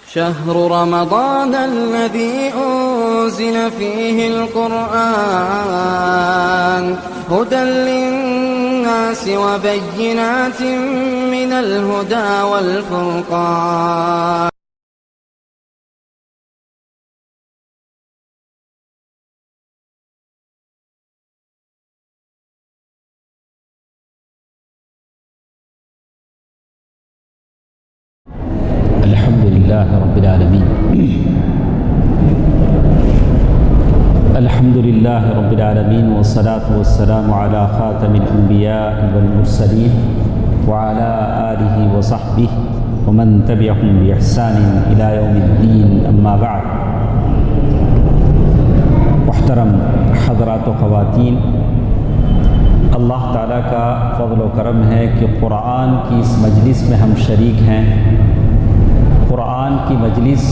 شهر رمضان الذي أنزل فيه القرآن هدى للناس وبينات من الهدى والفرقان. الحمد لله رب العالمين الحمد لله رب العالمين والصلاة والسلام على خاتم الأنبياء والمرسلين وعلى آله وصحبه ومن تبعهم بإحسان إلى يوم الدين. أما بعد، محترم حضرات و خواتین، اللہ تعالیٰ کا فضل و کرم ہے کہ قرآن کی اس مجلس میں ہم شریک ہیں. قرآن کی مجلس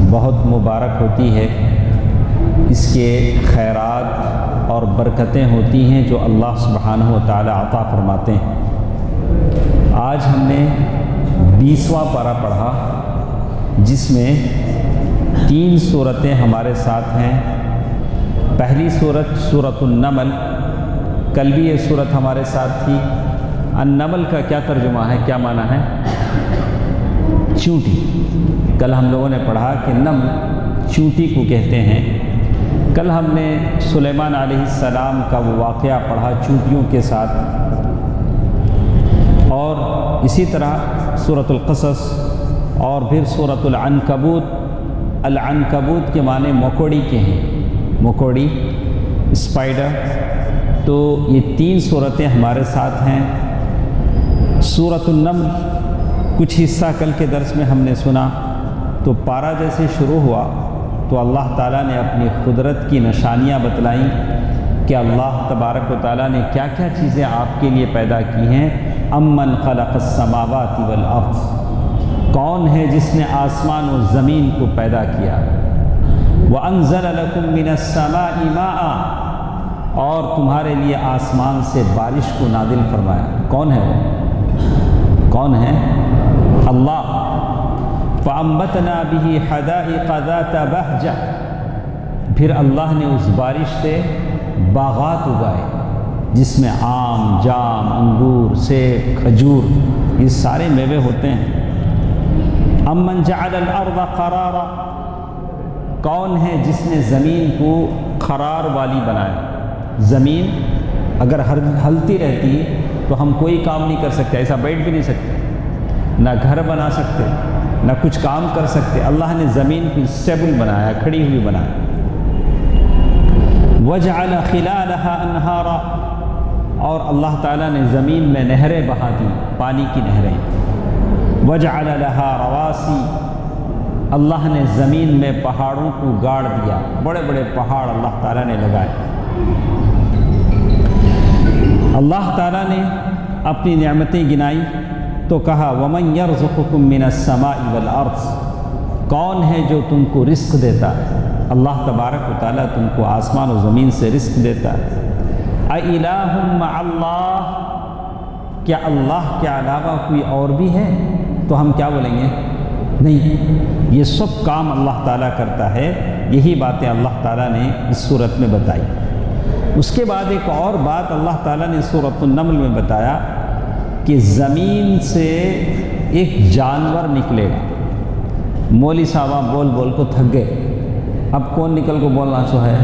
بہت مبارک ہوتی ہے، اس کے خیرات اور برکتیں ہوتی ہیں جو اللہ سبحانہ و تعالیٰ عطا فرماتے ہیں. آج ہم نے 20واں پارہ پڑھا، جس میں 3 صورتیں ہمارے ساتھ ہیں. پہلی صورت سورۃ النمل، کل بھی یہ صورت ہمارے ساتھ تھی. النمل کا کیا ترجمہ ہے، کیا معنی ہے؟ چونٹی. کل ہم لوگوں نے پڑھا کہ نمل چونٹی کو کہتے ہیں. کل ہم نے سلیمان علیہ السلام کا وہ واقعہ پڑھا چونٹیوں کے ساتھ، اور اسی طرح سورۃ القصص اور پھر سورۃ العنکبوت. العنکبوت کے معنی مکوڑی کے ہیں، مکوڑی، اسپائڈر. تو یہ 3 صورتیں ہمارے ساتھ ہیں. سورۃ النمل کچھ حصہ کل کے درس میں ہم نے سنا. تو پارہ جیسے شروع ہوا تو اللہ تعالیٰ نے اپنی قدرت کی نشانیاں بتلائیں کہ اللہ تبارک و تعالیٰ نے کیا کیا چیزیں آپ کے لیے پیدا کی ہیں. امن خلق السماوات والارض، کون ہے جس نے آسمان و زمین کو پیدا کیا. وانزل لکم من السماء ماء، اور تمہارے لیے آسمان سے بارش کو نازل فرمایا. کون ہے وہ؟ کون ہے؟ اللہ. فَأَنبَتْنَا بِهِ حَدَائِقَ ذَاتَ بَهْجَةٍ، پھر اللہ نے اس بارش سے باغات اگائے جس میں آم، جام، انگور، سیب، کھجور، یہ سارے میوے ہوتے ہیں. أَمَّنْ جَعَلَ الْأَرْضَ قَرَارًا، کون ہے جس نے زمین کو قرار والی بنایا. زمین اگر ہلتی رہتی تو ہم کوئی کام نہیں کر سکتے، ایسا بیٹھ بھی نہیں سکتے، نہ گھر بنا سکتے، نہ کچھ کام کر سکتے. اللہ نے زمین کو اسٹیبل بنایا، کھڑی ہوئی بنایا. وَجَعَلَ خِلَالَهَا أَنْهَارًا، اور اللہ تعالیٰ نے زمین میں نہریں بہا دی، پانی کی نہریں. وَجَعَلَ لَهَا رَوَاسِي، اللہ نے زمین میں پہاڑوں کو گاڑ دیا، بڑے بڑے پہاڑ اللہ تعالیٰ نے لگائے. اللہ تعالیٰ نے اپنی نعمتیں گنائی تو کہا وَمَنْ يَرْزُقُكُم مِّنَ السَّمَاءِ وَالْأَرْضِ، کون ہے جو تم کو رزق دیتا ہے. اللہ تبارک و تعالیٰ تم کو آسمان و زمین سے رزق دیتا ہے. أَإِلَٰهٌ مَّعَ اللَّهِ، کیا اللہ کے علاوہ کوئی اور بھی ہے؟ تو ہم کیا بولیں گے؟ نہیں، یہ سب کام اللہ تعالیٰ کرتا ہے. یہی باتیں اللہ تعالیٰ نے اس صورت میں بتائی. اس کے بعد ایک اور بات اللہ تعالیٰ نے سورۃ النمل میں بتایا کہ زمین سے ایک جانور نکلے گا. مولی صاحبہ بول بول کو تھک گئے، اب کون نکل کو بولنا سو ہے؟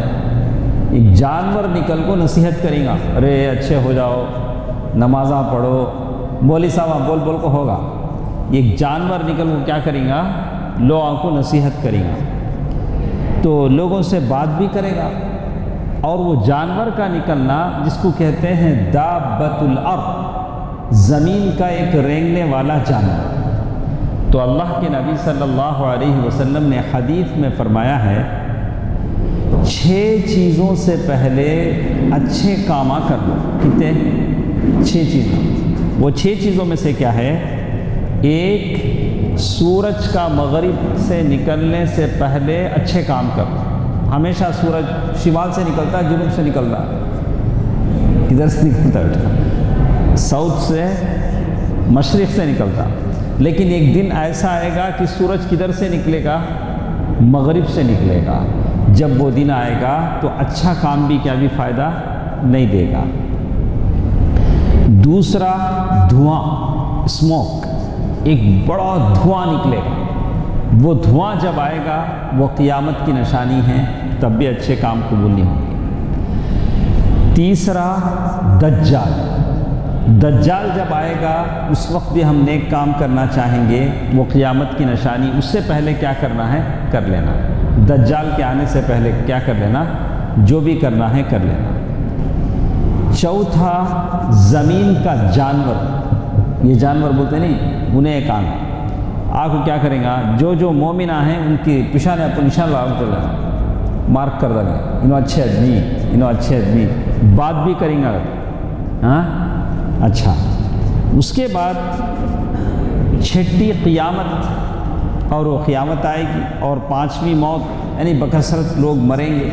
ایک جانور نکل کو نصیحت کریں گا، ارے اچھے ہو جاؤ، نمازاں پڑھو. مولی صاحبہ بول بول کو ہوگا. ایک جانور نکل کو کیا کریں گا؟ لوگوں کو نصیحت کریں گا، تو لوگوں سے بات بھی کرے گا. اور وہ جانور کا نکلنا جس کو کہتے ہیں دابۃ الارض، زمین کا ایک رینگنے والا جانور. تو اللہ کے نبی صلی اللہ علیہ وسلم نے حدیث میں فرمایا ہے 6 چیزوں سے پہلے اچھے کام کر لو. کتنے؟ 6 چیزیں. وہ 6 چیزوں میں سے کیا ہے؟ ایک، سورج کا مغرب سے نکلنے سے پہلے اچھے کام کرو. ہمیشہ سورج شمال سے نکلتا ہے، جنوب سے نکلتا ہے. کدھر سے نکلتا ہے؟ ساؤتھ سے، مشرق سے نکلتا. لیکن ایک دن ایسا آئے گا کہ سورج کدھر سے نکلے گا؟ مغرب سے نکلے گا۔ جب وہ دن آئے گا تو اچھا کام بھی کیا بھی فائدہ نہیں دے گا۔ دوسرا دھواں، اسموک، ایک بڑا دھواں نکلے گا۔ وہ دھواں جب آئے گا وہ قیامت کی نشانی ہے، تب بھی اچھے کام قبول نہیں ہوں گے۔ تیسرا دجال، دجال جب آئے گا اس وقت بھی ہم نیک کام کرنا چاہیں گے، وہ قیامت کی نشانی، اس سے پہلے کیا کرنا ہے کر لینا، دجال کے آنے سے پہلے کیا کر لینا، جو بھی کرنا ہے کر لینا۔ چوتھا زمین کا جانور، یہ جانور بولتے نہیں، انہیں ایک آنا آپ کو کیا کریں گا، جو مومنہ ہیں ان کی پیشانے اپنے نشان لگا کر لینا، مارک کر دیں گے انہوں اچھے آدمی، انہوں اچھے آدمی، بات بھی کریں گا۔ ہاں اچھا، اس کے بعد چھٹی قیامت، اور وہ قیامت آئے گی، اور پانچویں موت یعنی بکثرت لوگ مریں گے۔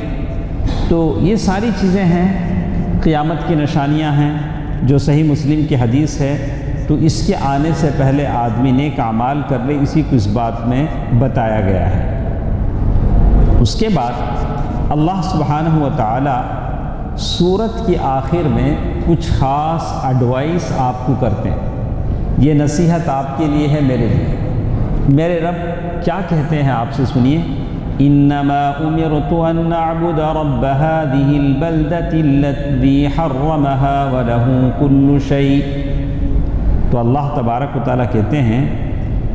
تو یہ ساری چیزیں ہیں، قیامت کی نشانیاں ہیں جو صحیح مسلم کی حدیث ہے۔ تو اس کے آنے سے پہلے آدمی نیک اعمال کر لے، اسی کو اس بات میں بتایا گیا ہے۔ اس کے بعد اللہ سبحانہ و تعالی سورت کی آخر میں کچھ خاص ایڈوائس آپ کو کرتے ہیں، یہ نصیحت آپ کے لیے ہے، میرے لیے۔ میرے رب کیا کہتے ہیں آپ سے سنیے، انما امرت ان اعبد رب هذه البلدة التي حرمها وله كل شيء۔ تو اللہ تبارک و تعالیٰ کہتے ہیں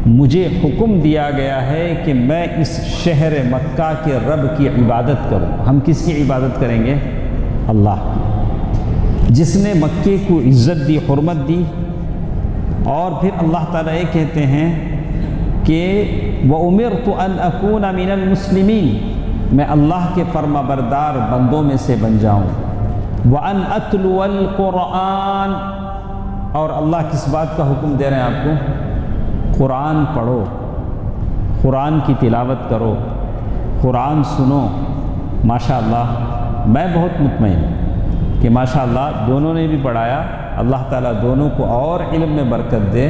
مجھے حکم دیا گیا ہے کہ میں اس شہر مکہ کے رب کی عبادت کروں۔ ہم کس کی عبادت کریں گے؟ اللہ کی، جس نے مکے کو عزت دی، حرمت دی۔ اور پھر اللہ تعالیٰ یہ کہتے ہیں کہ وَأُمِرْتُ أَنْ أَكُونَ مِنَ الْمُسْلِمِينَ، میں اللہ کے فرما بردار بندوں میں سے بن جاؤں۔ وَأَنْ أَتْلُوَ الْقُرْآنَ، اور اللہ کس بات کا حکم دے رہے ہیں آپ کو؟ قرآن پڑھو، قرآن کی تلاوت کرو، قرآن سنو۔ ماشاءاللہ میں بہت مطمئن ہوں کہ ماشاءاللہ دونوں نے بھی پڑھایا، اللہ تعالیٰ دونوں کو اور علم میں برکت دے۔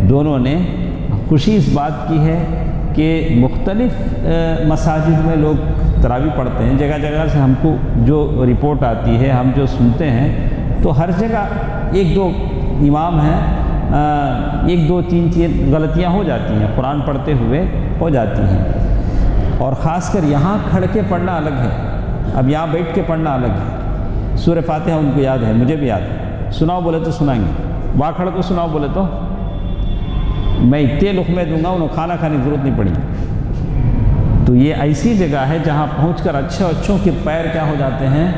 دونوں نے خوشی اس بات کی ہے کہ مختلف مساجد میں لوگ تراویح پڑھتے ہیں، جگہ جگہ سے ہم کو جو رپورٹ آتی ہے، ہم جو سنتے ہیں، تو ہر جگہ ایک دو امام ہیں، ایک دو تین غلطیاں ہو جاتی ہیں، قرآن پڑھتے ہوئے ہو جاتی ہیں، اور خاص کر یہاں کھڑ کے پڑھنا الگ ہے، اب یہاں بیٹھ کے پڑھنا الگ ہے۔ سورہ فاتحہ ان کو یاد ہے، مجھے بھی یاد ہے، سناؤ بولے تو سنائیں گے، وہاں کھڑ کے سناؤ بولے تو میں اتنے لقمے دوں گا، انہوں کھانا کھانے کی ضرورت نہیں پڑی۔ تو یہ ایسی جگہ ہے جہاں پہنچ کر اچھوں کے پیر کیا ہو جاتے ہیں،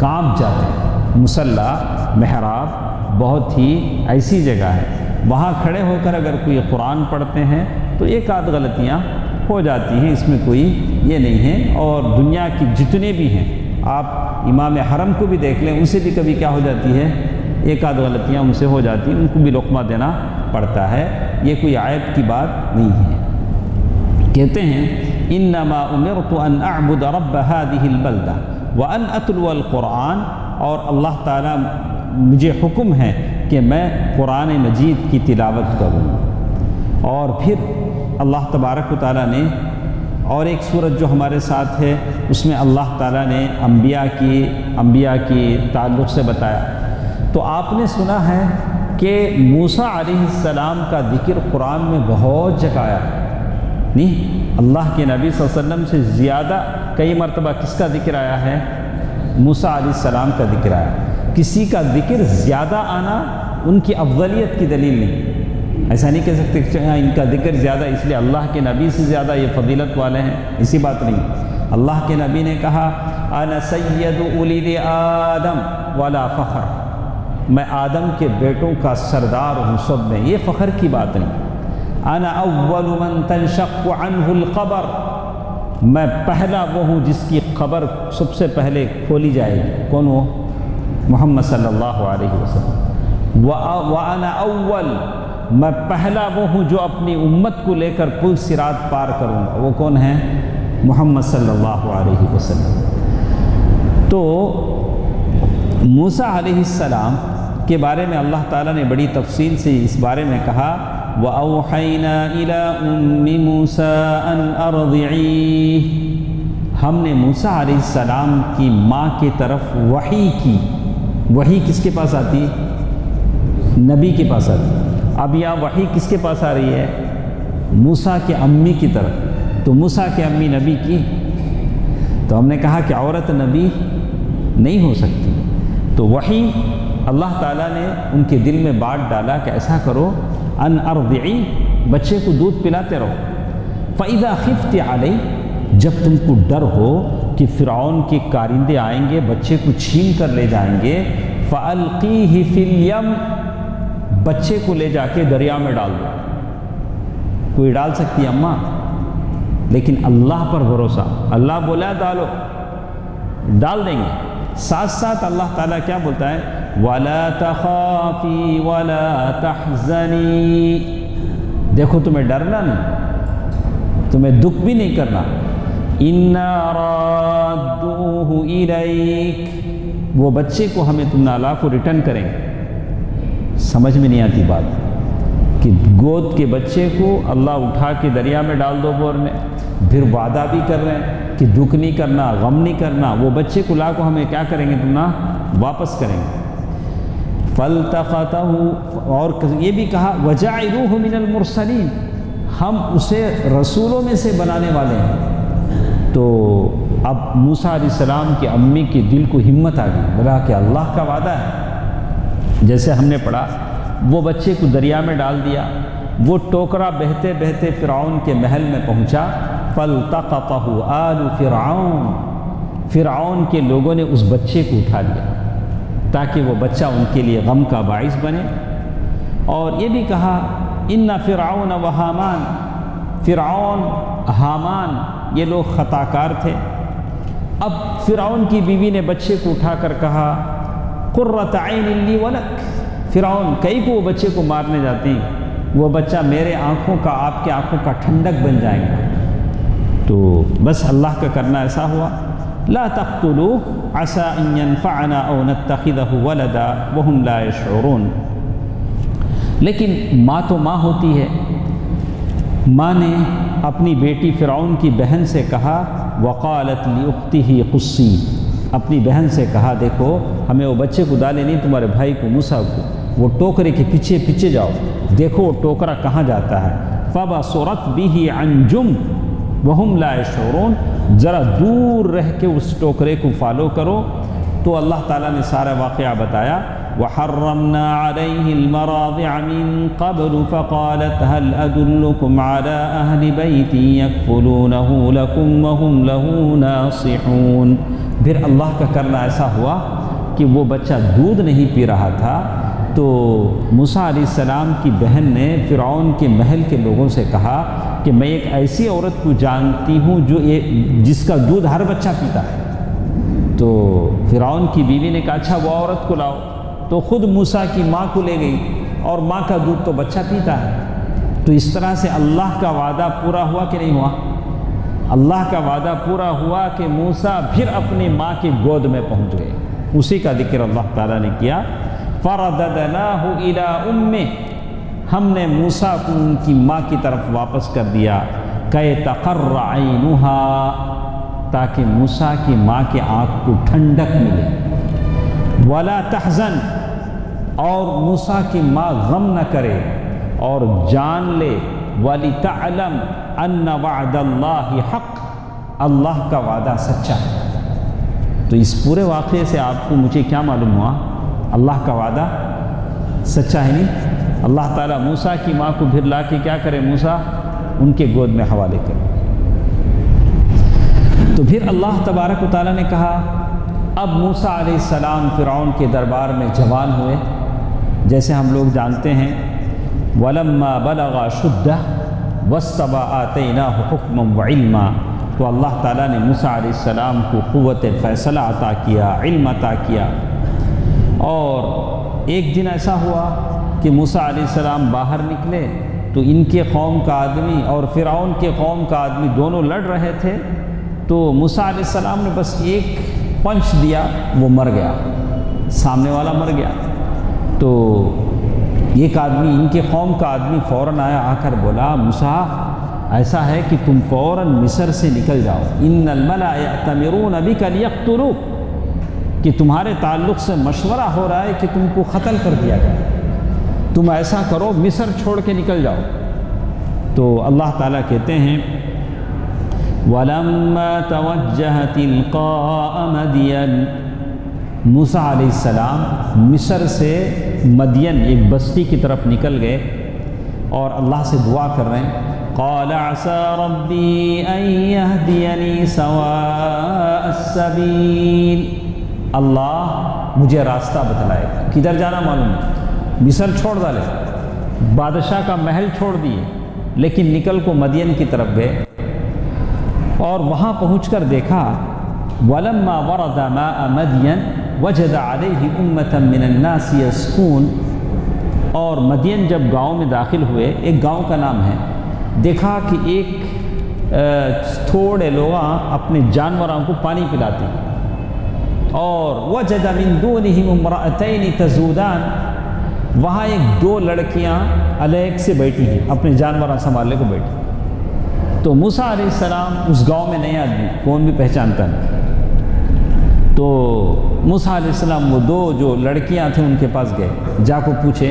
کانپ جاتے ہیں۔ مصلی، محراب بہت ہی ایسی جگہ ہے، وہاں کھڑے ہو کر اگر کوئی قرآن پڑھتے ہیں تو ایک آدھ غلطیاں ہو جاتی ہیں، اس میں کوئی یہ نہیں ہے۔ اور دنیا کی جتنے بھی ہیں، آپ امام حرم کو بھی دیکھ لیں، ان سے بھی کبھی کیا ہو جاتی ہے، ایک آدھ غلطیاں ان سے ہو جاتی ہیں، ان کو بھی لقمہ دینا پڑتا ہے، یہ کوئی عیب کی بات نہیں ہے۔ کہتے ہیں انما امرت ان اعبد رب هذه البلدہ وان اتلو القرآن، اور اللہ تعالیٰ مجھے حکم ہے کہ میں قرآن مجید کی تلاوت کروں۔ اور پھر اللہ تبارک و تعالیٰ نے اور ایک سورت جو ہمارے ساتھ ہے، اس میں اللہ تعالیٰ نے انبیاء کی تعلق سے بتایا۔ تو آپ نے سنا ہے کہ موسیٰ علیہ السلام کا ذکر قرآن میں بہت جگہ آیا ہے، نہیں، اللہ کے نبی صلی اللہ علیہ وسلم سے زیادہ کئی مرتبہ کس کا ذکر آیا ہے؟ موسیٰ علیہ السلام کا ذکر آیا۔ کسی کا ذکر زیادہ آنا ان کی افضلیت کی دلیل نہیں، ایسا نہیں کہہ سکتے کہ ان کا ذکر زیادہ اس لیے اللہ کے نبی سے زیادہ یہ فضیلت والے ہیں، اسی بات نہیں۔ اللہ کے نبی نے کہا انا سید اولید آدم ولا فخر، میں آدم کے بیٹوں کا سردار ہوں سب میں، یہ فخر کی بات نہیں۔ انا اول من تنشق عنہ القبر، میں پہلا وہ ہوں جس کی قبر سب سے پہلے کھولی جائے گی۔ کون وہ؟ محمد صلی اللہ علیہ وسلم۔ وَأَنَا أَوَّلُ، میں پہلا وہ ہوں جو اپنی امت کو لے کر پل صراط پار کروں گا۔ وہ کون ہیں؟ محمد صلی اللہ علیہ وسلم۔ تو موسیٰ علیہ السلام کے بارے میں اللہ تعالیٰ نے بڑی تفصیل سے اس بارے میں کہا وَأَوْحَيْنَا إِلَىٰ أُمِّ مُوسَىٰ أَنْ أَرْضِعِيهِ، ہم نے موسیٰ علیہ السلام کی ماں کی طرف وحی کی۔ وحی کس کے پاس آتی ہے؟ نبی کے پاس آتی ہے۔ اب یہاں وحی کس کے پاس آ رہی ہے؟ موسیٰ کے امی کی طرف۔ تو موسیٰ کے امی نبی کی، تو ہم نے کہا کہ عورت نبی نہیں ہو سکتی، تو وحی اللہ تعالیٰ نے ان کے دل میں بانٹ ڈالا کہ ایسا کرو، ان ارضعی، بچے کو دودھ پلاتے رہو۔ فَإِذَا خِفْتِ عَلَيْهِ، جب تم کو ڈر ہو کہ فرعون کے کارندے آئیں گے بچے کو چھین کر لے جائیں گے، فَأَلْقِيهِ فِي الْيَمِّ، بچے کو لے جا کے دریا میں ڈال دو۔ کوئی ڈال سکتی ہے اماں؟ لیکن اللہ پر بھروسہ، اللہ بولا ڈالو، ڈال دیں گے۔ ساتھ ساتھ اللہ تعالیٰ کیا بولتا ہے؟ وَلَا تَخَافِي وَلَا تَحْزَنِي، دیکھو تمہیں ڈرنا نہیں، تمہیں دکھ بھی نہیں کرنا۔ إِنَّا رَادُّوهُ إِلَيْكَ، وہ بچے کو ہمیں تم نالا کو ریٹرن کریں گے۔ سمجھ میں نہیں آتی بات کہ گود کے بچے کو اللہ اٹھا کے دریا میں ڈال دو بور میں، پھر وعدہ بھی کر رہے ہیں کہ دکھ نہیں کرنا، غم نہیں کرنا، وہ بچے کو لا کو ہمیں کیا کریں گے؟ تم نہ واپس کریں گے۔ فَالْتَقَطَهُ، اور یہ بھی کہا وَجَعِلُوهُ مِنَ الْمُرْسَلِينَ، ہم اسے رسولوں میں سے بنانے والے ہیں۔ تو اب موسیٰ علیہ السلام کی امی کے دل کو ہمت آ گئی، بولا کہ اللہ کا وعدہ ہے۔ جیسے ہم نے پڑھا، وہ بچے کو دریا میں ڈال دیا، وہ ٹوکرا بہتے بہتے فرعون کے محل میں پہنچا۔ فَالْتَقَطَهُ آلُ فِرْعَوْنَ، فرعون کے لوگوں نے اس بچے کو اٹھا لیا تاکہ وہ بچہ ان کے لیے غم کا باعث بنے۔ اور یہ بھی کہا اِنَّ فِرْعَوْنَ وَحَامَانَ، فرعون، حامان، یہ لوگ خطا کار تھے۔ اب فرعون کی بیوی نے بچے کو اٹھا کر کہا قُرَّةَ عَيْنٍ لِّي وَلَكَ، فرعون کئی کو وہ بچے کو مارنے جاتی، وہ بچہ میرے آنکھوں کا، آپ کے آنکھوں کا ٹھنڈک بن جائے گا۔ تو بس اللہ کا کرنا ایسا ہوا، لا تقتلوه عسى ان ينفعنا او نتخذه ولدا وهم لا يشعرون۔ لیکن ماں تو ماں ہوتی ہے، ماں نے اپنی بیٹی فرعون کی بہن سے کہا وقالت لاخته قصی، اپنی بہن سے کہا دیکھو ہمیں وہ بچے کو ڈالے نہیں، تمہارے بھائی کو موسیٰ کو، وہ ٹوکرے کے پیچھے پیچھے جاؤ، دیکھو وہ ٹوکرا کہاں جاتا ہے۔ فبصرت به عن جنب وهم لا يشعرون، ذرا دور رہ کے اس ٹوکرے کو فالو کرو۔ تو اللہ تعالیٰ نے سارا واقعہ بتایا۔ وحرمنا عليه المراضع من قبل فقالت هل أدلكم على أهل بيت يكفلونه لكم وهم له ناصحون، پھر اللہ کا کرنا ایسا ہوا کہ وہ بچہ دودھ نہیں پی رہا تھا، تو موسیٰ علیہ السلام کی بہن نے فرعون کے محل کے لوگوں سے کہا کہ میں ایک ایسی عورت کو جانتی ہوں جس کا دودھ ہر بچہ پیتا ہے۔ تو فرعون کی بیوی نے کہا اچھا وہ عورت کو لاؤ، تو خود موسیٰ کی ماں کو لے گئی، اور ماں کا دودھ تو بچہ پیتا ہے۔ تو اس طرح سے اللہ کا وعدہ پورا ہوا کہ نہیں ہوا؟ اللہ کا وعدہ پورا ہوا کہ موسیٰ پھر اپنی ماں کی گود میں پہنچ گئے۔ اسی کا ذکر اللہ تعالیٰ نے کیا، فَرَدَدْنَاهُ إِلَىٰ أُمِّهِ، ہم نے موسیٰ کو ان کی ماں کی طرف واپس کر دیا، كَيْ تَقَرَّ عَيْنُهَا، تاکہ موسیٰ کی ماں کے آنکھ کو ٹھنڈک ملے، وَلَا تَحْزَنْ، اور موسیٰ کی ماں غم نہ کرے اور جان لے، وَلِتَعْلَمْ أَنَّ وَعْدَ اللَّهِ حَقٌّ، اللہ کا وعدہ سچا ہے۔ تو اس پورے واقعے سے آپ کو مجھے کیا معلوم ہوا؟ اللہ کا وعدہ سچا ہے نہیں؟ اللہ تعالیٰ موسیٰ کی ماں کو پھر لا کے کیا کرے؟ موسیٰ ان کے گود میں حوالے کرے۔ تو پھر اللہ تبارک و تعالیٰ نے کہا اب موسیٰ علیہ السلام فرعون کے دربار میں جوان ہوئے، جیسے ہم لوگ جانتے ہیں وَلَمَّا بَلَغَ أَشُدَّهُ وَاسْتَوَىٰ آتَيْنَاهُ حُكْمًا وَعِلْمًا، تو اللہ تعالیٰ نے موسیٰ علیہ السلام کو قوت فیصلہ عطا کیا، علم عطا کیا۔ اور ایک دن ایسا ہوا کہ موسیٰ علیہ السلام باہر نکلے تو ان کے قوم کا آدمی اور فرعون کے قوم کا آدمی دونوں لڑ رہے تھے، تو موسیٰ علیہ السلام نے بس ایک پنچ دیا، وہ مر گیا، سامنے والا مر گیا۔ تو ایک آدمی، ان کے قوم کا آدمی فوراً آیا، آ کر بولا موسیٰ ایسا ہے کہ تم فوراً مصر سے نکل جاؤ، ان الملأ یأتمرون بک لیقتلوک، کہ تمہارے تعلق سے مشورہ ہو رہا ہے کہ تم کو قتل کر دیا جائے، تم ایسا کرو مصر چھوڑ کے نکل جاؤ۔ تو اللہ تعالیٰ کہتے ہیں وَلَمَّا تَوَجَّهَ تِلْقَاءَ مَدْيَنَ، موسیٰ علیہ السلام مصر سے مدین ایک بستی کی طرف نکل گئے اور اللہ سے دعا کر رہے ہیں، قَالَ عَسَىٰ رَبِّي أَن يَهْدِيَنِي سَوَاءَ السَّبِيلِ، اللہ مجھے راستہ بتلائے، کدھر جانا معلوم ہے، مصر چھوڑ ڈالے، بادشاہ کا محل چھوڑ دیے، لیکن نکل کو مدین کی طرف گئے اور وہاں پہنچ کر دیکھا وَلَمَّا وَرَدَ مَاءَ مَدْيَنَ وَجَدَ عَلَيْهِ أُمَّةً مِّنَ النَّاسِ يَسْقُونَ، اور مدین جب گاؤں میں داخل ہوئے، ایک گاؤں کا نام ہے، دیکھا کہ ایک تھوڑے لوگ اپنے جانوراں کو پانی پلاتے ہیں، اور وَجَدَ مِن دُونِهِمْ امْرَأَتَيْنِ تَزُودَانِ، وہاں ایک دو لڑکیاں علیگ سے بیٹھی ہیں، اپنے جانوراں سنبھالنے کو بیٹھی۔ تو موسیٰ علیہ السلام اس گاؤں میں نئے آدمی، کون بھی پہچانتا نہیں، تو موسیٰ علیہ السلام وہ دو جو لڑکیاں تھیں ان کے پاس گئے، جا کو پوچھے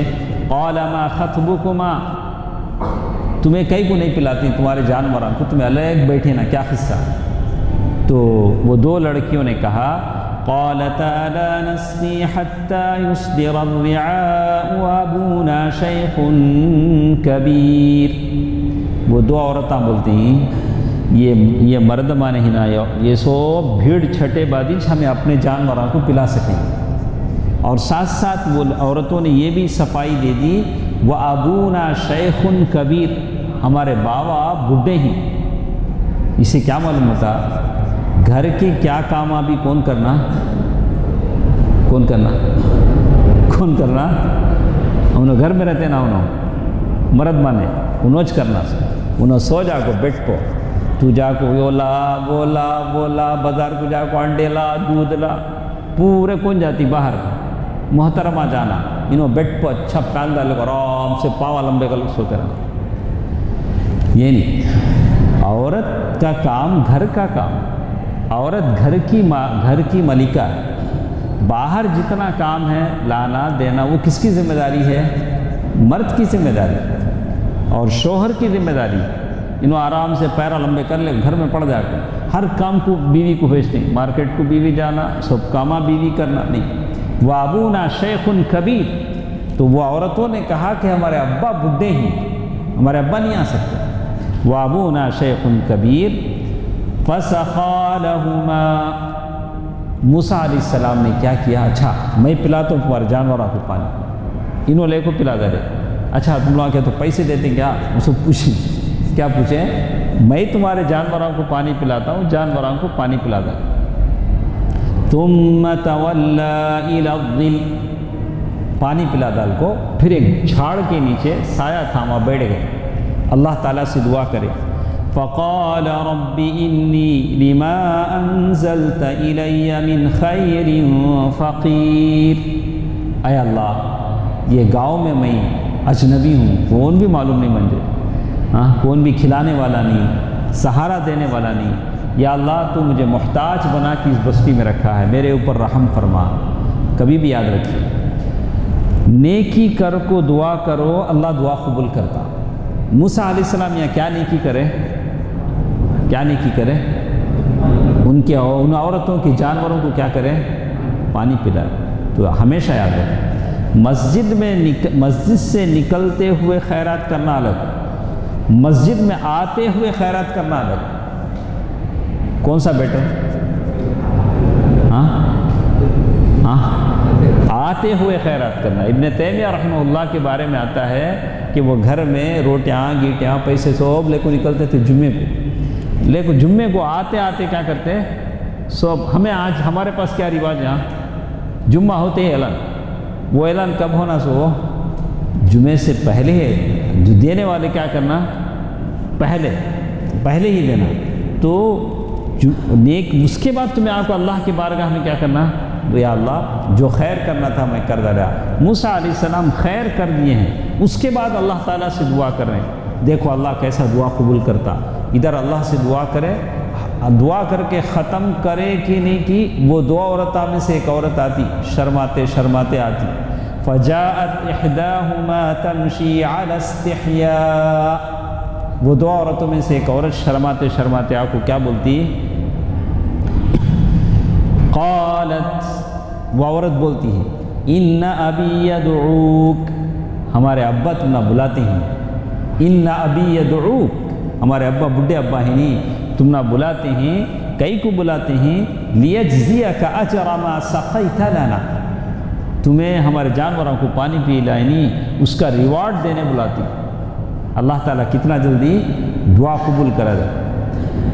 قَالَ مَا خَطْبُكُمَا، تمہیں کئی کو نہیں پلاتی تمہارے جانوراں کو، تمہیں الگ بیٹھے نا، کیا قصہ؟ تو وہ دو لڑکیوں نے کہا قَالَتَا لَا نَسْقِي حَتَّى يُصْدِرَ الرِّعَاءُ وَأَبُونَا شَيْخٌ كَبِيرٌ، وہ دو عورتیں بولتی ہیں یہ مرد مانے ہی نہ، یہ سب بھیڑ چھٹے بادش ہمیں اپنے جانوراں کو پلا سکیں، اور ساتھ ساتھ وہ عورتوں نے یہ بھی صفائی دے دی وَأَبُونَا شَيْخٌ كَبِيرٌ، ہمارے بابا بڈھے ہیں۔ اسے کیا معلوم ہوتا؟ گھر کے کیا کام ابھی کون کرنا؟ انہوں گھر میں رہتے نا، انہوں مرد مانے انہوچ کرنا، انہوں سو جا کو بیٹھ کو، تو جا کو بولا بازار کو جا کو انڈے لا، دودھ لا، پورے کون جاتی باہر، محترمہ جانا، انہوں بیٹھ کو اچھا پان ڈالے کو آرام سے پاوا لمبے کا لوگ سوتے رہنا۔ یہ نہیں، عورت کا کام گھر کا کام، عورت گھر کی ملکہ ہے، باہر جتنا کام ہے لانا دینا وہ کس کی ذمہ داری ہے؟ مرد کی ذمہ داری اور شوہر کی ذمہ داری۔ انہوں آرام سے پیرا لمبے کر لے، گھر میں پڑ جا کر ہر کام کو بیوی کو بھیجتے ہیں، مارکیٹ کو بیوی جانا، سب کامہ بیوی کرنا نہیں۔ وَأَبُونَا شَيْخٌ كَبِيرٌ، تو وہ عورتوں نے کہا کہ ہمارے ابا بڈھے ہیں، ہمارے ابا نہیں آ سکتے۔ وَأَبُونَا شَيْخٌ كَبِيرٌ فَسَقَىٰ لَهُمَا، موسیٰ علیہ السلام نے کیا کیا؟ اچھا میں پلاتا ہوں تمہارے جانوراں کو پانی، انہوں لے کو پلا دے رہے، اچھا تم لوگ کیا تو پیسے دیتے کیا؟ اس کو پوچھیں، کیا پوچھیں؟ میں تمہارے جانوراں کو پانی پلاتا ہوں، جانوراں کو پانی پلا دے۔ ثُمَّ تَوَلَّىٰ إِلَى الظِّلِّ، پانی پلا دال کو، پھر ایک جھاڑ کے نیچے سایہ تھاما بیٹھ گئے، اللہ تعالیٰ سے دعا کرے۔ فَقَالَ رَبِّ إِنِّي لِمَا أَنزَلْتَ إِلَيَّ مِنْ خَيْرٍ فَقِيرٌ، اے اللہ یہ گاؤں میں اجنبی ہوں، کون بھی معلوم نہیں مجھے، کون بھی کھلانے والا نہیں، سہارا دینے والا نہیں، یا اللہ تو مجھے محتاج بنا کے اس بستی میں رکھا ہے، میرے اوپر رحم فرما۔ کبھی بھی یاد رکھیے نیکی کر کو دعا کرو، اللہ دعا قبول کرتا۔ موسیٰ علیہ السلام یہاں کیا نیکی کرے؟ ان عورتوں کی جانوروں کو کیا کرے؟ پانی پلائے۔ تو ہمیشہ یاد رکھیں، مسجد سے نکلتے ہوئے خیرات کرنا الگ، مسجد میں آتے ہوئے خیرات کرنا الگ، کون سا بیٹر؟ آتے ہوئے خیرات کرنا۔ ابن تیمیہ رحمہ اللہ کے بارے میں آتا ہے کہ وہ گھر میں روٹیاں گیٹیاں پیسے سب لے کو نکلتے تھے جمعے کو، لیکن جمعے کو آتے آتے کیا کرتے سب، ہمیں آج ہمارے پاس کیا رواج، یہاں جمعہ ہوتے ہی اعلان، وہ اعلان کب ہونا سو جمعے سے پہلے ہے، جو دینے والے کیا کرنا پہلے ہی دینا، تو نیک اس کے بعد تمہیں آپ کو اللہ کی بارگاہ میں کیا کرنا تو یا اللہ جو خیر کرنا تھا میں کر ڈالا۔ موسیٰ علیہ السلام خیر کر دیے ہیں، اس کے بعد اللہ تعالیٰ سے دعا کر رہے ہیں۔ دیکھو اللہ کیسا دعا قبول کرتا۔ ادھر اللہ سے دعا کرے، دعا کر کے ختم کرے کہ نہیں کی، وہ دو عورتوں میں سے ایک عورت آتی، شرماتے شرماتے آتی۔ فجاءت احداہما تمشی علی استحیاء، وہ دو عورتوں میں سے ایک عورت شرماتے شرماتے آپ کو کیا بولتی؟ قالت، وہ عورت بولتی ہے، ان ابی یدعوک، ہمارے ابا تم نہ بلاتے ہیں، ان ابی یدعوک، ہمارے ابا بڈھے ابا ہیں نہیں، تم نہ بلاتے ہیں، کئی کو بلاتے ہیں، لیجزیک اجر ما سقیت لنا، تمہیں ہمارے جانوروں کو پانی پلائیں، اس کا ریوارڈ دینے بلاتی۔ اللہ تعالیٰ کتنا جلدی دعا قبول کرا جائے۔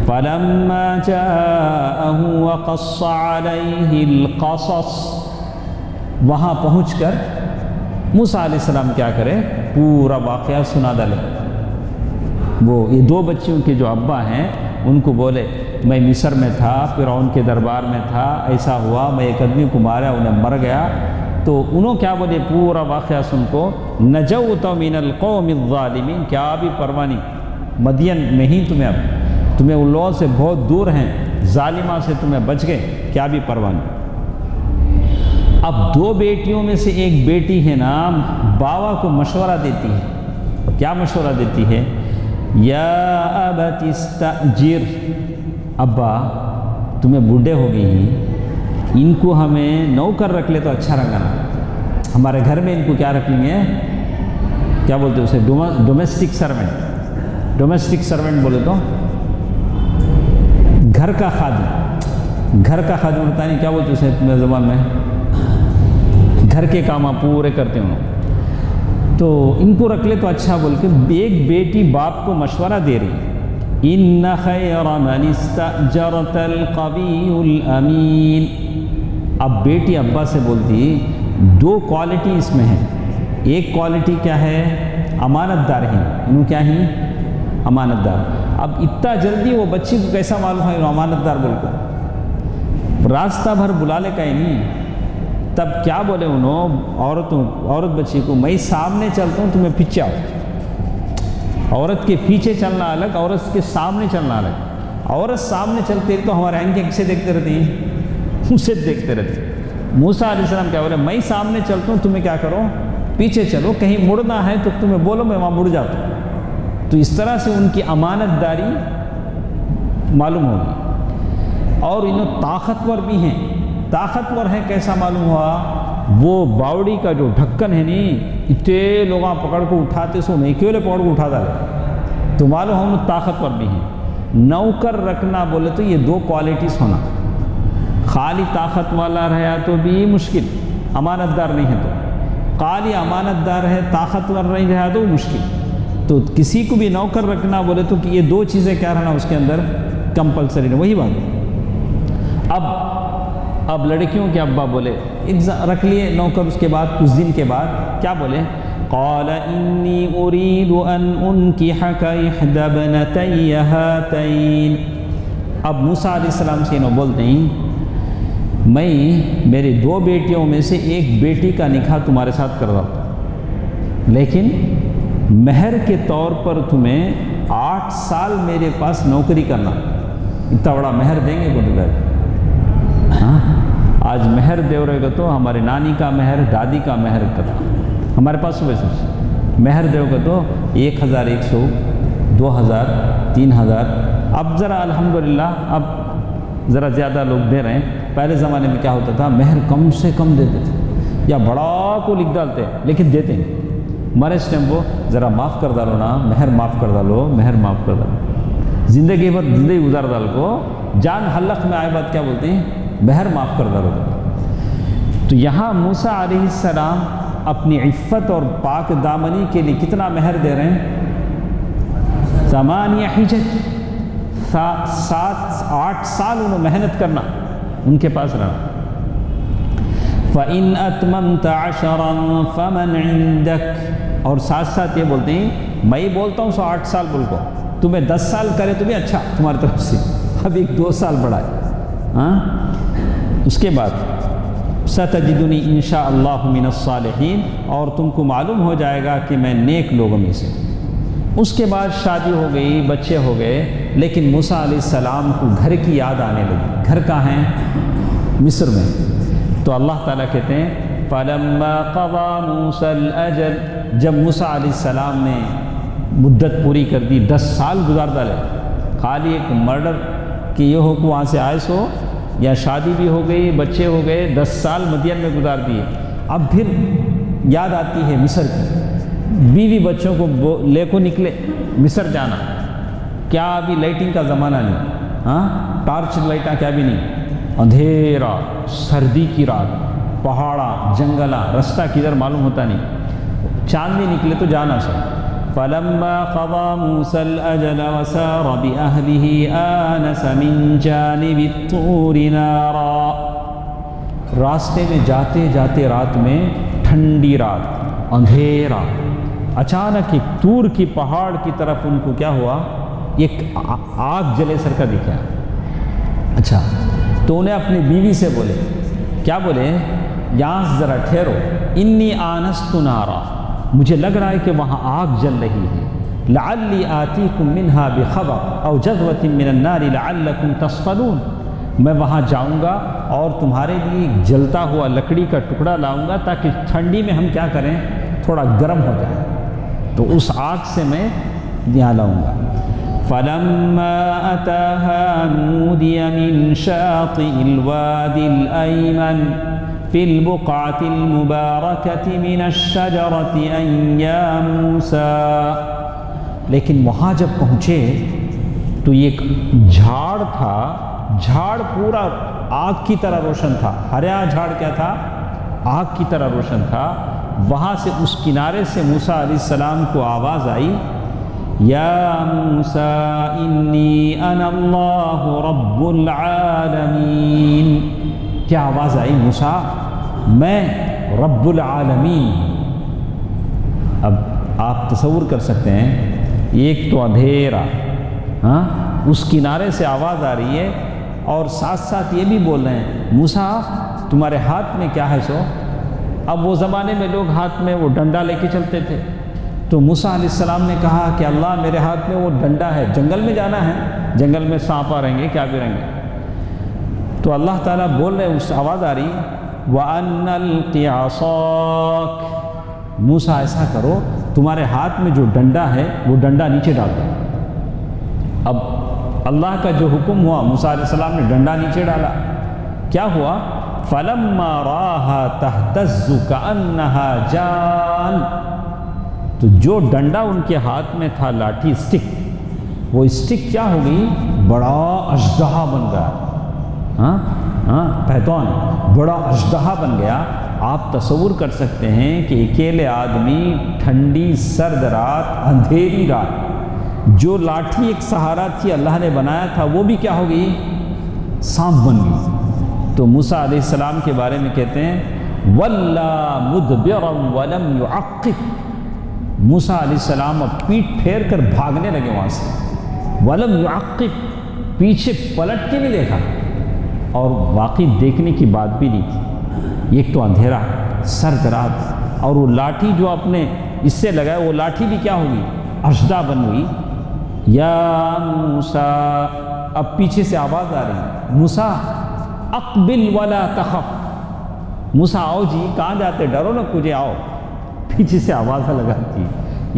فلما جاءه وقص عليه القصص، وہاں پہنچ کر موسیٰ علیہ السلام کیا کرے؟ پورا واقعہ سنا ڈالے۔ وہ یہ دو بچیوں کے جو ابا ہیں ان کو بولے میں مصر میں تھا، فرعون کے دربار میں تھا، ایسا ہوا، میں ایک آدمی کو مارا، انہیں مر گیا۔ تو انہوں کیا بولے؟ پورا واقعہ سن کو، نجوت من القوم الظالمین، کیا بھی پرواہ نہیں، مدین میں ہی تمہیں ان لوگوں سے بہت دور ہیں، ظالمہ سے تمہیں بچ گئے، کیا بھی پرواہ نہیں۔ اب دو بیٹیوں میں سے ایک بیٹی ہے نا، باوا کو مشورہ دیتی ہے۔ کیا مشورہ دیتی ہے؟ یا ابت استأجر، ابا تمہیں بوڑھے ہو گئی ہیں، ان کو ہمیں نوکر رکھ لے تو اچھا رہے گا نا، ہمارے گھر میں ان کو کیا رکھ لیں گے؟ کیا بولتے اسے؟ Domestic servant. ڈومیسٹک سرونٹ بولے تو گھر کا خادم، گھر کا خادم ہوتا نہیں، کیا بولتے اسے تمہیں زبان میں؟ گھر کے کام آپ پورے کرتے ہوں، تو ان کو رکھ لے تو اچھا بول کے ایک بیٹی باپ کو مشورہ دے رہی، ان خیر من استأجرت القوی الامین۔ اب بیٹی ابا سے بولتی دو کوالٹی اس میں ہیں، ایک کوالٹی کیا ہے؟ امانت دار ہیں، انہوں کیا ہیں؟ امانت دار۔ اب اتنا جلدی وہ بچی کو کیسا معلوم ہے امانت دار بول کو؟ راستہ بھر بلا لے کا ہی نہیں۔ تب کیا بولے انہوں عورت بچی کو، میں سامنے چلتا ہوں تمہیں پیچھے آؤ۔ عورت کے پیچھے چلنا الگ، عورت کے سامنے چلنا الگ۔ عورت سامنے چلتے تو ہمارے آنکھیں کسے دیکھتے رہتی ہیں؟ اسے دیکھتے رہتے۔ موسیٰ علیہ السلام کیا بولے؟ میں سامنے چلتا ہوں، تمہیں کیا کرو؟ پیچھے چلو، کہیں مڑنا ہے تو تمہیں بولو، میں وہاں مڑ جاتا ہوں۔ تو اس طرح سے ان کی امانت داری معلوم ہوگی۔ اور انہوں طاقتور بھی ہیں، طاقتور ہے کیسا معلوم ہوا؟ وہ باوڑی کا جو ڈھکن ہے نہیں، اتنے لوگ پکڑ کو اٹھاتے سو نہیں، کیوں پکڑ کو اٹھا ڈالے، تو معلوم ہم طاقتور بھی ہیں۔ نوکر رکھنا بولے تو یہ دو کوالٹیز ہونا، خالی طاقت والا رہا تو بھی مشکل، امانت دار نہیں ہے تو، خالی امانت دار ہے طاقتور نہیں رہا تو مشکل۔ تو کسی کو بھی نوکر رکھنا بولے تو کہ یہ دو چیزیں کیا رہنا اس کے اندر کمپلسری ہے۔ وہی بات۔ اب لڑکیوں کے ابا بولے رکھ لیے نوکر، اس کے بعد کچھ دن کے بعد کیا بولے؟ قال انی اريد ان انکحک احدی ابنتی ہاتین۔ اب موسیٰ علیہ السلام سے انہوں بولتے ہیں میں میری دو بیٹیوں میں سے ایک بیٹی کا نکاح تمہارے ساتھ کر رہا ہوں، لیکن مہر کے طور پر تمہیں 8 سال میرے پاس نوکری کرنا۔ اتنا بڑا مہر دیں گے کو؟ ہاں آج مہر دے رہے گا تو ہمارے نانی کا مہر، دادی کا مہر کرنا ہمارے پاس ویسے مہر دے گا تو 1100 2000 3000۔ اب ذرا الحمدللہ اب ذرا زیادہ لوگ دے رہے ہیں۔ پہلے زمانے میں کیا ہوتا تھا؟ مہر کم سے کم دیتے تھے، یا بڑا کو لکھ ڈالتے لیکن دیتے ہیں۔ ہمارے اس ٹائم کو ذرا معاف کر ڈالو نا، مہر معاف کر ڈالو، مہر معاف کر ڈالو، زندگی بھر زندگی گزار ڈال کو جان حلق میں آئے بات کیا بولتے ہیں؟ مہر معاف کر ڈالو۔ تو یہاں موسیٰ علیہ السلام اپنی عفت اور پاک دامنی کے لیے کتنا مہر دے رہے ہیں؟ 8 حجج، 8 سال انہوں محنت کرنا ان کے پاس رہنا۔ فَإِنْ أَتْمَمْتَ عَشَرًا فَمَنْ عِنْدَكَ، اور ساتھ ساتھ یہ بولتے ہیں میں بولتا ہوں 8 سال بول کو، تمہیں 10 سال کرے تو بھی اچھا تمہاری طرف سے، اب 1 2 سال بڑھائے۔ ہاں اس کے بعد ستجدنی انشاء اللہ من الصالحین، اور تم کو معلوم ہو جائے گا کہ میں نیک لوگوں میں سے ہوں۔ اس کے بعد شادی ہو گئی، بچے ہو گئے، لیکن موسیٰ علیہ السلام کو گھر کی یاد آنے لگی۔ گھر کہاں ہیں؟ مصر میں۔ تو اللہ تعالیٰ کہتے ہیں فَلَمَّا قَضَى مُوسَى الْأَجَلَ، جب موسیٰ علیہ السلام نے مدت پوری کر دی، 10 سال گزار ڈالے، خالی ایک مرڈر کہ یہ ہو کہ وہاں سے آئے سو، یا شادی بھی ہو گئی، بچے ہو گئے، 10 سال مدین میں گزار دیے۔ اب پھر یاد آتی ہے مصر کی، بیوی بچوں کو لے کو نکلے مصر جانا۔ کیا ابھی لائٹنگ کا زمانہ نہیں، ہاں ٹارچ لائٹاں کیا بھی نہیں، اندھیرا، سردی کی رات، پہاڑا، جنگلا، رستہ کدھر معلوم ہوتا نہیں، چاند بھی نکلے تو جانا سو۔ فَلَمَّا قَضَى مُوسَى الْأَجَلَ وَسَارَ بِأَهْلِهِ آنَسَ مِنْ جَانِبِ الطُّورِ نَارًا، راستے میں جاتے جاتے رات میں، ٹھنڈی رات، اندھیرا، اچانک ایک طور کی پہاڑ کی طرف ان کو کیا ہوا، ایک آگ جلے سر کا دکھا۔ اچھا، تو انہیں اپنی بیوی سے بولے، کیا بولے، یہاں ذرا ٹھہرو، انی آنست نارا، مجھے لگ رہا ہے کہ وہاں آگ جل رہی ہے، لعلی آتیکم منہا بخبر او جذوۃ من النار لعلکم تصطلون، میں وہاں جاؤں گا اور تمہارے لیے ایک جلتا ہوا لکڑی کا ٹکڑا لاؤں گا تاکہ ٹھنڈی میں ہم کیا کریں، تھوڑا گرم ہو جائے، تو اس آگ سے میں یہاں لاؤں گا۔ فَلَمَّا أَتَاهَا نُودِيَ مِنْ شَاطِئِ الْوَادِ الْأَيْمَنِ فِي الْبُقْعَةِ الْمُبَارَكَةِ مِنَ الشَّجَرَةِ أَن يَا مُوسَىٰ، لیکن وہاں جب پہنچے تو ایک جھاڑ تھا، جھاڑ پورا آگ کی طرح روشن تھا۔ ہریا جھاڑ کیا تھا؟ آگ کی طرح روشن تھا۔ وہاں سے اس کنارے سے موسیٰ علیہ السلام کو آواز آئی، یا موسیٰ انی انا اللہ رب العالمین، کیا آواز آئی؟ موسیٰ میں رب العالمین۔ اب آپ تصور کر سکتے ہیں، ایک تو اندھیرا، ہاں اس کنارے سے آواز آ رہی ہے، اور ساتھ ساتھ یہ بھی بول رہے ہیں موسیٰ تمہارے ہاتھ میں کیا ہے سو؟ اب وہ زمانے میں لوگ ہاتھ میں وہ ڈنڈا لے کے چلتے تھے، تو موسیٰ علیہ السلام نے کہا کہ اللہ میرے ہاتھ میں وہ ڈنڈا ہے، جنگل میں جانا ہے، جنگل میں سانپ رہیں گے، کیا بھی رہیں گے، تو اللہ تعالیٰ بول رہے، اس آواز آ رہی وَأَنَّ الْقِ عَصَاكَ، موسیٰ ایسا کرو تمہارے ہاتھ میں جو ڈنڈا ہے وہ ڈنڈا نیچے ڈال دو۔ اب اللہ کا جو حکم ہوا، موسیٰ علیہ السلام نے ڈنڈا نیچے ڈالا، کیا ہوا؟ فَلَمَّا رَاهَا تَهْتَزُّ كَأَنَّهَا جَانٌ، تو جو ڈنڈا ان کے ہاتھ میں تھا، لاٹھی، اسٹک، وہ اسٹک کیا ہو گئی؟ بڑا اژدہا بن گیا، پیتون، بڑا اژدہا بن گیا۔ آپ تصور کر سکتے ہیں کہ اکیلے آدمی، ٹھنڈی سرد رات، اندھیری رات، جو لاٹھی ایک سہارا تھی اللہ نے بنایا تھا، وہ بھی کیا ہو گئی؟ سانپ بن گئی۔ تو موسیٰ علیہ السلام کے بارے میں کہتے ہیں وَلَّا مُدْبِرًا وَلَمْ يُعَقِّبْ، موسیٰ علیہ السلام اب پیٹھ پھیر کر بھاگنے لگے وہاں سے، وَلَمْ يُعَقِّبْ، پیچھے پلٹ کے نہیں دیکھا، اور واقعی دیکھنے کی بات بھی نہیں تھی، ایک تو اندھیرا، سرد رات، اور وہ لاٹھی جو اپنے اس سے لگائے، وہ لاٹھی بھی کیا ہوگی؟ اژدہا بن ہوئی۔ یا موسیٰ، اب پیچھے سے آواز آ رہی ہے، موسیٰ اقبل ولا تخف، موسیٰ آؤ جی، کہاں جاتے، ڈرو نہ، مجھے آؤ، پیچھے سے آواز لگاتی،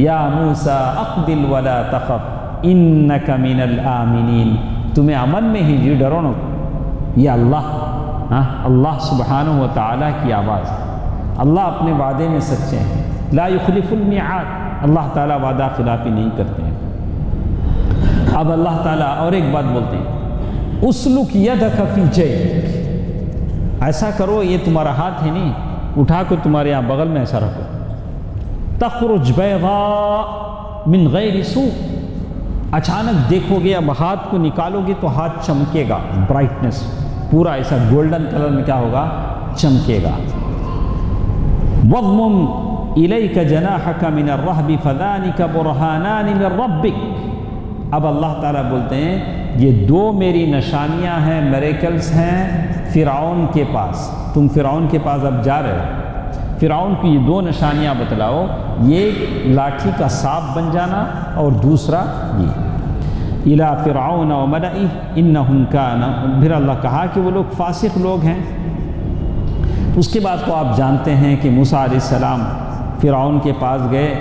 یا موسیٰ اقبل ولا تخف انک من الآمنین، تمہیں امن میں ہی جی، ڈرو نہ۔ یہ اللہ سبحانہ و تعالیٰ کی آواز ہے۔ اللہ اپنے وعدے میں سچے ہیں، لا یخلف المیعاد، اللہ تعالیٰ وعدہ خلافی نہیں کرتے ہیں۔ اب اللہ تعالیٰ اور ایک بات بولتے ہیں، اسلک یدک فی جیبک، ایسا کرو، یہ تمہارا ہاتھ ہے نہیں، اٹھا کر تمہارے یہاں بغل میں ایسا رکھو، تخرج بیضاء من غیر سوء، اچانک دیکھو گے، اب ہاتھ کو نکالو گے تو ہاتھ چمکے گا، برائٹنس، پورا ایسا گولڈن کلر میں کیا ہوگا؟ چمکے گا۔ وَضْمُمْ إِلَيْكَ جَنَاحَكَ مِنَ الرَّهْبِ فَذَانِكَ بُرْهَانَانِ مِنْ رَبِّكَ، اب اللہ تعالیٰ بولتے ہیں یہ دو میری نشانیاں ہیں، میریکلز ہیں، فرعون کے پاس، تم فرعون کے پاس اب جا رہے ہو، فرعون کی یہ دو نشانیاں بتلاؤ، یہ لاٹھی کا سانپ بن جانا اور دوسرا یہ اِلَىٰ فِرْعَوْنَ وَمَلَئِهِ إِنَّهُمْ كَانَ، پھر اللہ کہا کہ وہ لوگ فاسق لوگ ہیں۔ اس کے بعد تو آپ جانتے ہیں کہ موسیٰ علیہ السلام فرعون کے پاس گئے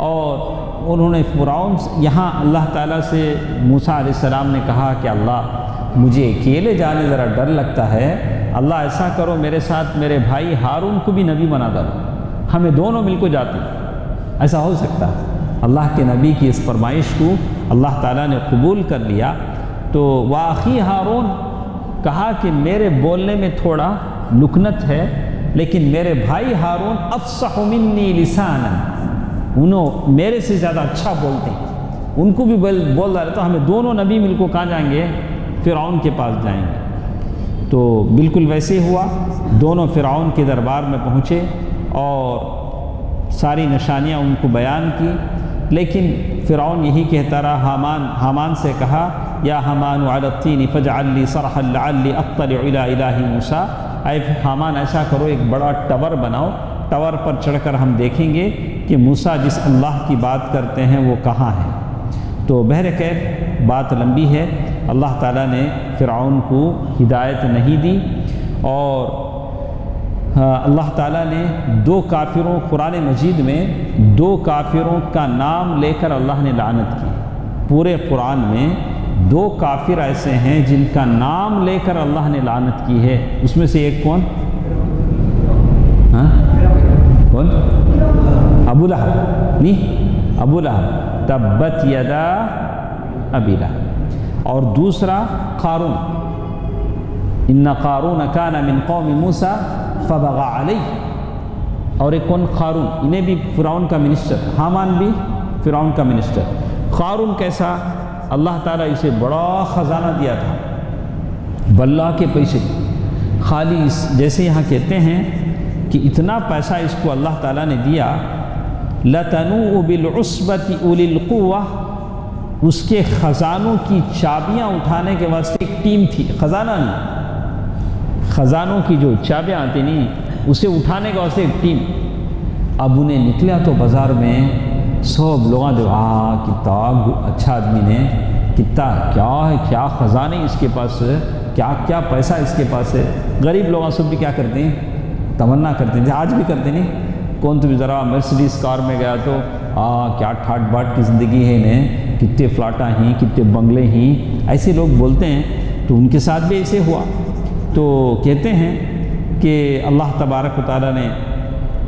اور انہوں نے فرعون، یہاں اللہ تعالیٰ سے موسیٰ علیہ السلام نے کہا کہ اللہ مجھے اکیلے جانے ذرا ڈر لگتا ہے، اللہ ایسا کرو میرے ساتھ میرے بھائی ہارون کو بھی نبی بنا دو، ہمیں دونوں مل کو جاتے۔ ایسا ہو سکتا ہے؟ اللہ کے نبی کی اس فرمائش کو اللہ تعالیٰ نے قبول کر لیا۔ تو واخی ہارون کہا کہ میرے بولنے میں تھوڑا لکنت ہے، لیکن میرے بھائی ہارون افصح منی لسانا، انہوں میرے سے زیادہ اچھا بولتے ہیں، ان کو بھی بول رہا تو ہمیں دونوں نبی مل کو کہاں جائیں گے؟ فرعون کے پاس جائیں گے۔ تو بالکل ویسے ہوا، دونوں فرعون کے دربار میں پہنچے اور ساری نشانیاں ان کو بیان کی، لیکن فرعون یہی کہتا رہا، حامان سے کہا یا حامان علی الطین فاجعل لی صرحا لعلی اطلع الی الہ موسیٰ، اے حامان ایسا کرو ایک بڑا ٹاور بناؤ، ٹاور پر چڑھ کر ہم دیکھیں گے کہ موسیٰ جس اللہ کی بات کرتے ہیں وہ کہاں ہے۔ تو بہرکیف بات لمبی ہے، اللہ تعالیٰ نے فرعون کو ہدایت نہیں دی، اور اللہ تعالیٰ نے دو کافروں، قرآن مجید میں دو کافروں کا نام لے کر اللہ نے لعنت کی۔ پورے قرآن میں دو کافر ایسے ہیں جن کا نام لے کر اللہ نے لعنت کی ہے، اس میں سے ایک کون؟ کون؟ ابو لہب، نہیں، ابو لہب، تبت یدا ابی لہب، اور دوسرا قارون، ان قارون کان من قوم موسیٰ فبغى علیہ، اور ایک کون؟ قارون، انہیں بھی فرعون کا منسٹر، حامان بھی فرعون کا منسٹر۔ قارون کیسا؟ اللہ تعالیٰ اسے بڑا خزانہ دیا تھا، بلّہ کے پیسے، خالی جیسے یہاں کہتے ہیں کہ اتنا پیسہ اس کو اللہ تعالیٰ نے دیا، لَتَنُوءُ بِالْعُصْبَةِ أُولِي الْقُوَّةِ، اس کے خزانوں کی چابیاں اٹھانے کے واسطے ایک ٹیم تھی، خزانہ نہیں، خزانوں کی جو چابیاں آتی نہیں، اسے اٹھانے کے واسطے ایک ٹیم۔ اب انہیں نکلا تو بازار میں سب لوگوں نے کتنا اچھا آدمی نے، کتنا کیا ہے، کیا خزانے اس کے پاس، کیا کیا پیسہ اس کے پاس ہے۔ غریب لوگ سب بھی کیا کرتے ہیں؟ تمنا کرتے ہیں، آج بھی کرتے نہیں، کون تو بھی ذرا مرسڈیز کار میں گیا تو کیا ٹھاٹ باٹ کی زندگی ہے انہیں، کتنے فلاٹاں ہیں، کتنے بنگلے ہیں، ایسے لوگ بولتے ہیں۔ تو ان کے ساتھ بھی ایسے ہوا۔ تو کہتے ہیں کہ اللہ تبارک و تعالیٰ نے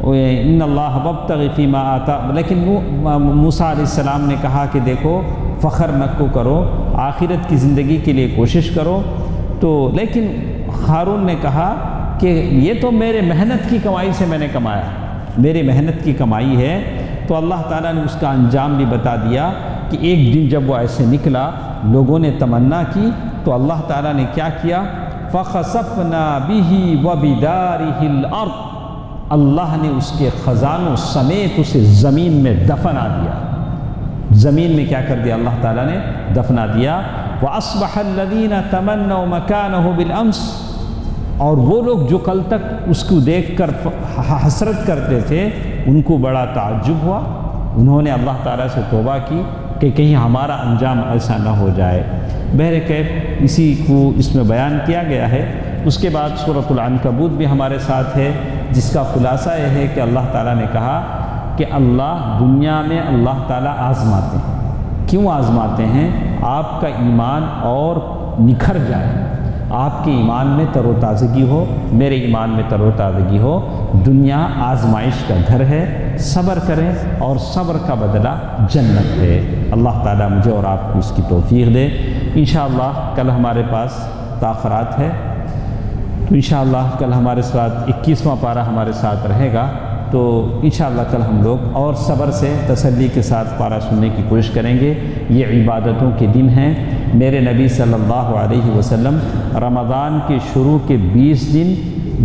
ان اللہ وابتغ فیما آتا، لیکن موسیٰ علیہ السلام نے کہا کہ دیکھو فخر مت کو کرو، آخرت کی زندگی کے لیے کوشش کرو۔ تو لیکن ہارون نے کہا کہ یہ تو میرے محنت کی کمائی سے میں نے کمایا، میری محنت کی کمائی ہے۔ تو اللہ تعالیٰ نے اس کا انجام بھی بتا دیا کہ ایک دن جب وہ ایسے نکلا، لوگوں نے تمنا کی تو اللہ تعالیٰ نے کیا کیا؟ فَخَسَفْنَا بِهِ وَبِدَارِهِ الْأَرْضِ، اللہ نے اس کے خزانوں سمیت اسے زمین میں دفنا دیا، زمین میں کیا کر دیا؟ اللہ تعالیٰ نے دفنا دیا۔ وَأَصْبَحَ الَّذِينَ تَمَنَّوْا مَكَانَهُ بِالْأَمْسِ، اور وہ لوگ جو کل تک اس کو دیکھ کر حسرت کرتے تھے، ان کو بڑا تعجب ہوا، انہوں نے اللہ تعالیٰ سے توبہ کی کہ کہیں ہمارا انجام ایسا نہ ہو جائے۔ بہرکیف اسی کو اس میں بیان کیا گیا ہے۔ اس کے بعد سورۃ العنکبوت بھی ہمارے ساتھ ہے، جس کا خلاصہ یہ ہے کہ اللہ تعالیٰ نے کہا کہ اللہ دنیا میں اللہ تعالیٰ آزماتے ہیں۔ کیوں آزماتے ہیں؟ آپ کا ایمان اور نکھر جائے، آپ کے ایمان میں تر و تازگی ہو، میرے ایمان میں تر و تازگی ہو۔ دنیا آزمائش کا گھر ہے، صبر کریں اور صبر کا بدلہ جنت ہے۔ اللہ تعالیٰ مجھے اور آپ کو اس کی توفیق دے۔ انشاءاللہ کل ہمارے پاس تاخرات ہے، تو انشاءاللہ کل ہمارے ساتھ 21واں پارہ ہمارے ساتھ رہے گا، تو انشاءاللہ کل ہم لوگ اور صبر سے تسلی کے ساتھ پارہ سننے کی کوشش کریں گے۔ یہ عبادتوں کے دن ہیں۔ میرے نبی صلی اللہ علیہ وسلم رمضان کے شروع کے 20 دن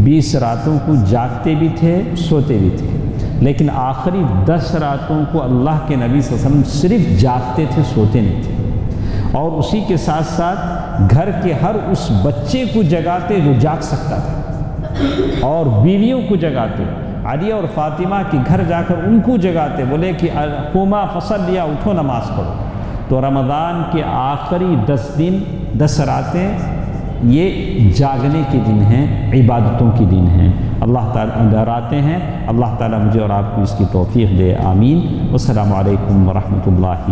20 راتوں کو جاگتے بھی تھے، سوتے بھی تھے، لیکن آخری 10 راتوں کو اللہ کے نبی صلی اللہ علیہ وسلم صرف جاگتے تھے، سوتے نہیں تھے۔ اور اسی کے ساتھ ساتھ گھر کے ہر اس بچے کو جگاتے جو جاگ سکتا تھا، اور بیویوں کو جگاتے، علی اور فاطمہ کے گھر جا کر ان کو جگاتے، بولے کہ قوما فصلیا، اٹھو نماز پڑھو۔ تو رمضان کے آخری 10 دن 10 راتیں یہ جاگنے کے دن ہیں، عبادتوں کے دن ہیں، اللہ تعالیٰ ڈراتے ہیں۔ اللہ تعالیٰ مجھے اور آپ کو اس کی توفیق دے، آمین۔ والسلام علیکم ورحمۃ اللہ۔